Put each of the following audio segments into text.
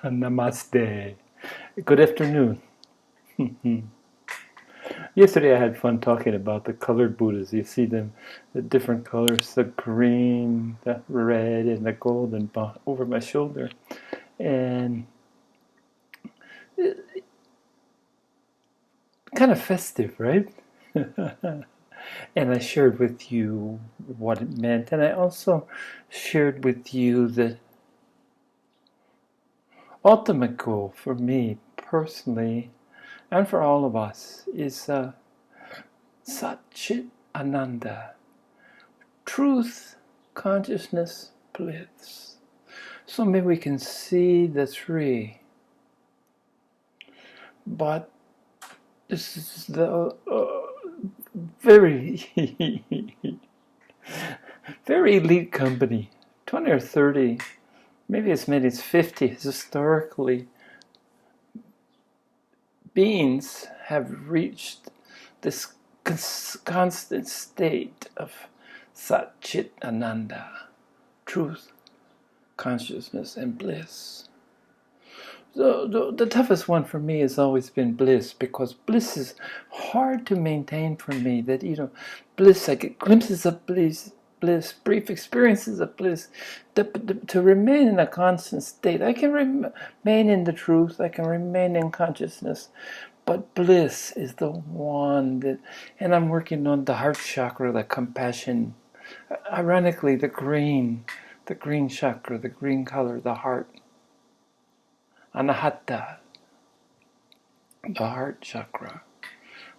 Namaste. Good afternoon. Yesterday I had fun talking about the colored Buddhas. You see them, the different colors, the green, the red, and the golden over my shoulder. And kind of festive, right? And I shared with you what it meant. And I also shared with you the ultimate goal for me personally and for all of us is Sat Chit Ananda, truth, consciousness, bliss. So maybe we can see the three, but this is the very, very elite company, 20 or 30, maybe as many as 50 historically, beings have reached this constant state of Sat Chit Ananda, truth, consciousness, and bliss. The toughest one for me has always been bliss, because bliss is hard to maintain for me. That, bliss, I get glimpses of bliss, brief experiences of bliss. To remain in a constant state, I can remain in the truth, I can remain in consciousness, but bliss is the one that, and I'm working on the heart chakra, the compassion. Ironically, the green chakra, the green color, the heart. Anahata, the heart chakra.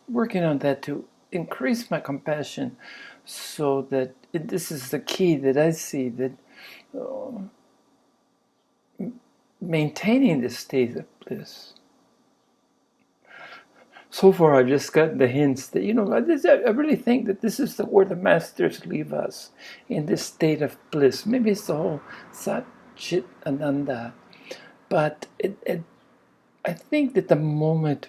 Working on that to increase my compassion, so that this is the key that I see, that maintaining the state of bliss. So far, I've just gotten the hints that, I really think that this is where the masters leave us, in this state of bliss. Maybe it's the whole Sat Chit Ananda. But I think that the moment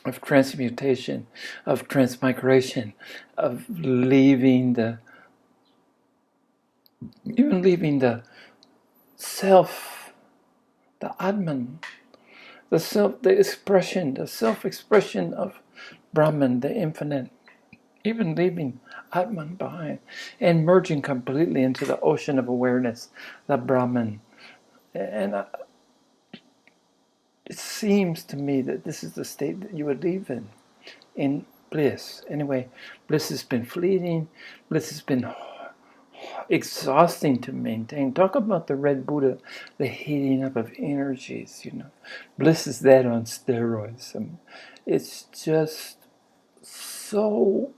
of transmutation, of transmigration, of leaving the self, the Atman, the self-expression of Brahman, the infinite, even leaving Atman behind and merging completely into the ocean of awareness, the Brahman. And it seems to me that this is the state that you would live in bliss. Anyway, bliss has been fleeting. Bliss has been exhausting to maintain. Talk about the red Buddha, the heating up of energies, Bliss is that on steroids. It's just so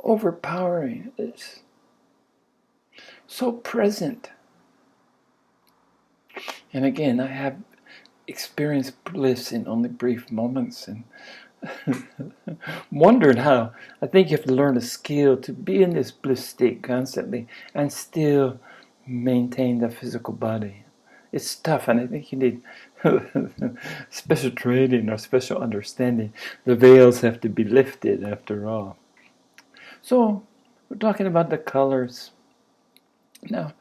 overpowering. It's so present. And again, I have experienced bliss in only brief moments, and wondered how. I think you have to learn a skill to be in this bliss state constantly and still maintain the physical body. It's tough, and I think you need special training or special understanding. The veils have to be lifted, after all. So, we're talking about the colors. Now,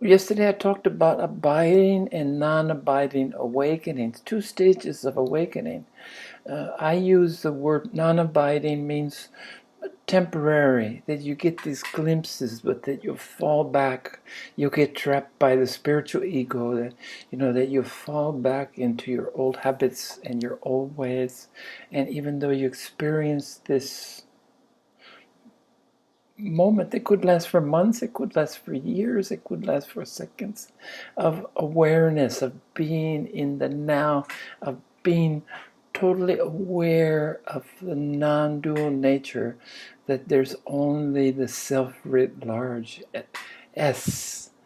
yesterday I talked about abiding and non-abiding awakenings, two stages of awakening. I use the word non-abiding means temporary, that you get these glimpses, but that you fall back, you get trapped by the spiritual ego, that you fall back into your old habits and your old ways. And even though you experience this moment, it could last for months, it could last for years, it could last for seconds, of awareness, of being in the now, of being totally aware of the non-dual nature, that there's only the self writ large, S-E-L-F,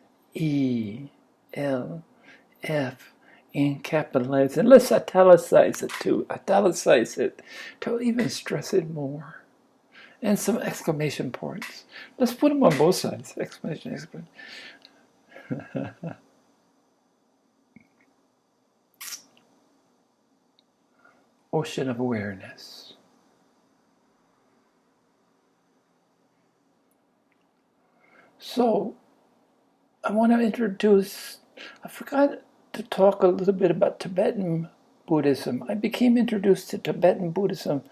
in capitalized, and let's italicize it to even stress it more. And some exclamation points. Let's put them on both sides. Exclamation. Ocean of awareness. So, I want to introduce, I forgot to talk a little bit about Tibetan Buddhism. I became introduced to Tibetan Buddhism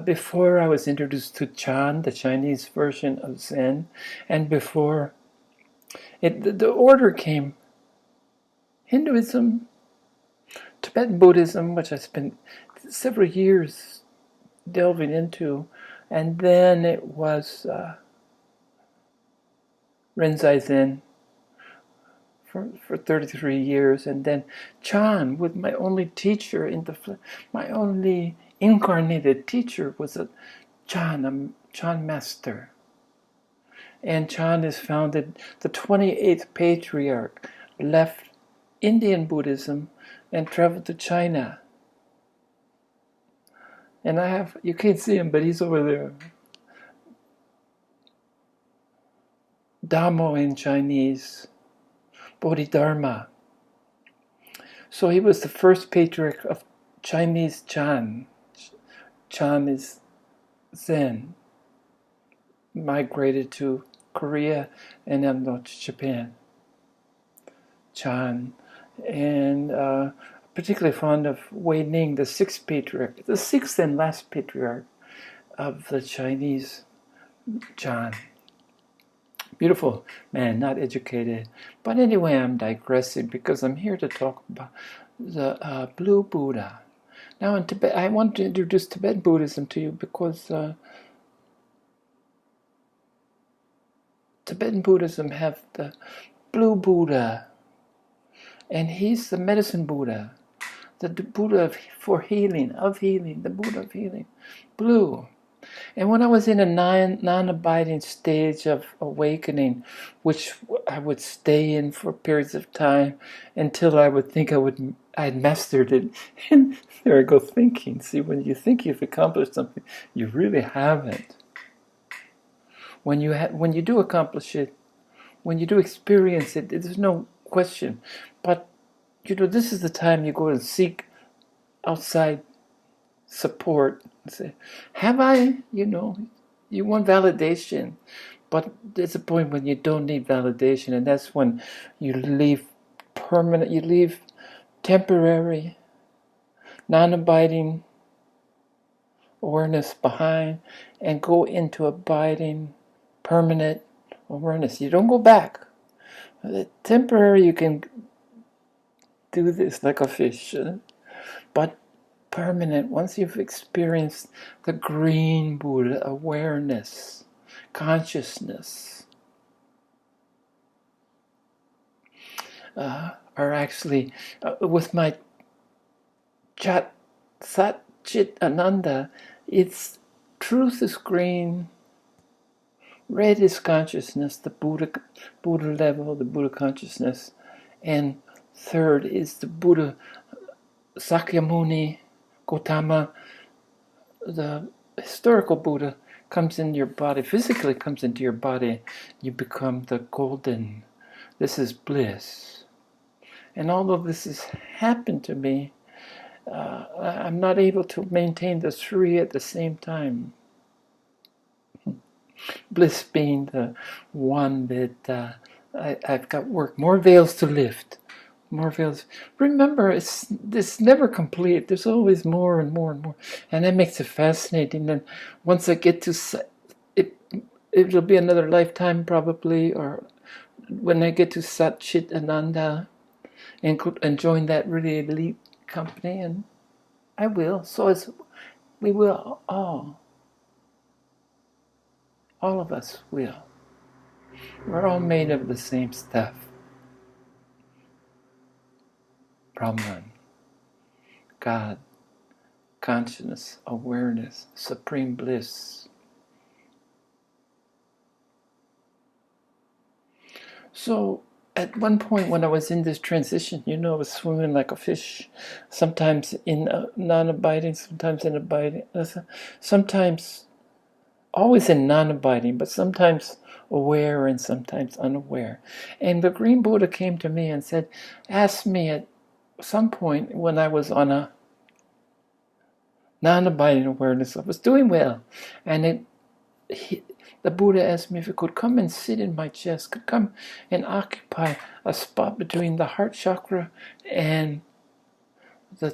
before I was introduced to Chan, the Chinese version of Zen, and before the order came Hinduism, Tibetan Buddhism, which I spent several years delving into, and then it was Rinzai Zen for 33 years, and then Chan, with my only teacher my only incarnated teacher was a Chan master. And Chan is founded, the 28th patriarch left Indian Buddhism and traveled to China. And you can't see him, but he's over there. Dhammo in Chinese, Bodhidharma. So he was the first patriarch of Chinese Chan. Chan is Zen. Migrated to Korea and then to Japan. Chan. And particularly fond of Wei Ning, the sixth patriarch, the sixth and last patriarch of the Chinese Chan. Beautiful man, not educated. But anyway, I'm digressing because I'm here to talk about the Blue Buddha. Now in Tibet, I want to introduce Tibetan Buddhism to you because Tibetan Buddhism have the Blue Buddha, and he's the medicine Buddha, the Buddha for healing, the Buddha of healing, blue. And when I was in a non-abiding stage of awakening, which I would stay in for periods of time until I would think I'd mastered it, and there I go thinking. See, when you think you've accomplished something, you really haven't. When you do accomplish it, when you do experience it, there's no question. But this is the time you go and seek outside support. Say, have I? You want validation, but there's a point when you don't need validation, and that's when you leave temporary, non-abiding awareness behind, and go into abiding, permanent awareness. You don't go back. Temporary, you can do this like a fish, but permanent, once you've experienced the green Buddha, awareness, consciousness, are actually, with my Sat Chit Ananda, it's truth is green, red is consciousness, the Buddha level, the Buddha consciousness, and third is the Buddha Sakyamuni Gautama, the historical Buddha, comes in your body, physically comes into your body. You become the golden. This is bliss. And all of this has happened to me. I'm not able to maintain the three at the same time. Bliss being the one that I've got work, more veils to lift. More veils. Remember, it's never complete. There's always more and more and more, and that makes it fascinating. And once I get to it, it'll be another lifetime probably, or when I get to Sat Chit Ananda and join that really elite company, and I will. So we will all of us will. We're all made of the same stuff. Brahman, God, consciousness, awareness, supreme bliss. So at one point when I was in this transition, I was swimming like a fish, sometimes in non-abiding, sometimes in abiding, sometimes always in non-abiding, but sometimes aware and sometimes unaware. And the Green Buddha came to me and asked me at some point when I was on a non-abiding awareness, I was doing well, and the Buddha asked me if it could come and sit in my chest, could come and occupy a spot between the heart chakra and the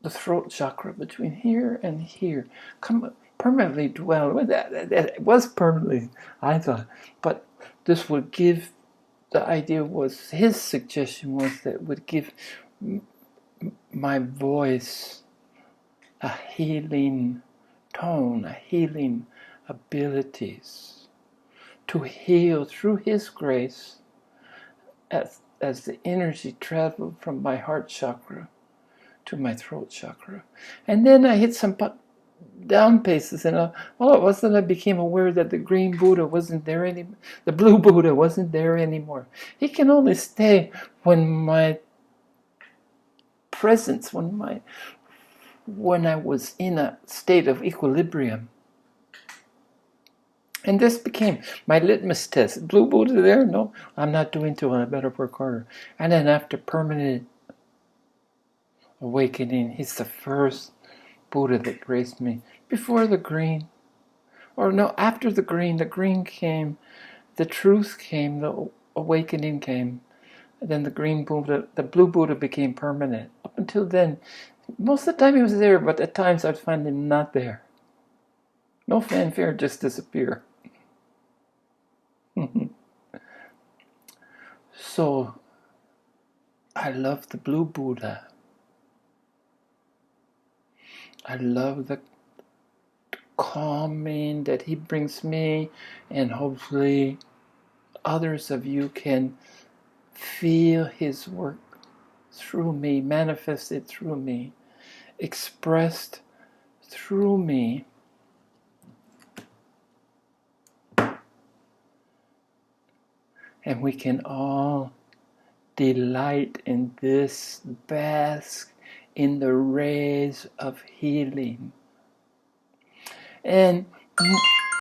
throat chakra, between here and here. Come permanently dwell. Well, that was permanently, I thought. But this would give, the idea was, his suggestion was that it would give my voice a healing tone, a healing abilities to heal through his grace as the energy traveled from my heart chakra to my throat chakra. And then I hit some down paces, and all of a sudden I became aware that the green Buddha wasn't there anymore. The blue Buddha wasn't there anymore. He can only stay when my presence, when I was in a state of equilibrium. And this became my litmus test. Blue Buddha there? No, I'm not doing too well. I better work harder. And then after permanent awakening, he's the first Buddha that graced me. Before the green, or no, after the green came, the truth came, the awakening came. And then the green Buddha, the blue Buddha became permanent. Up until then, most of the time he was there, but at times I'd find him not there. No fanfare, just disappear. So, I love the blue Buddha. I love the calming that he brings me, and hopefully others of you can feel his work through me, manifested through me, expressed through me. And we can all delight in this, bask in the rays of healing. And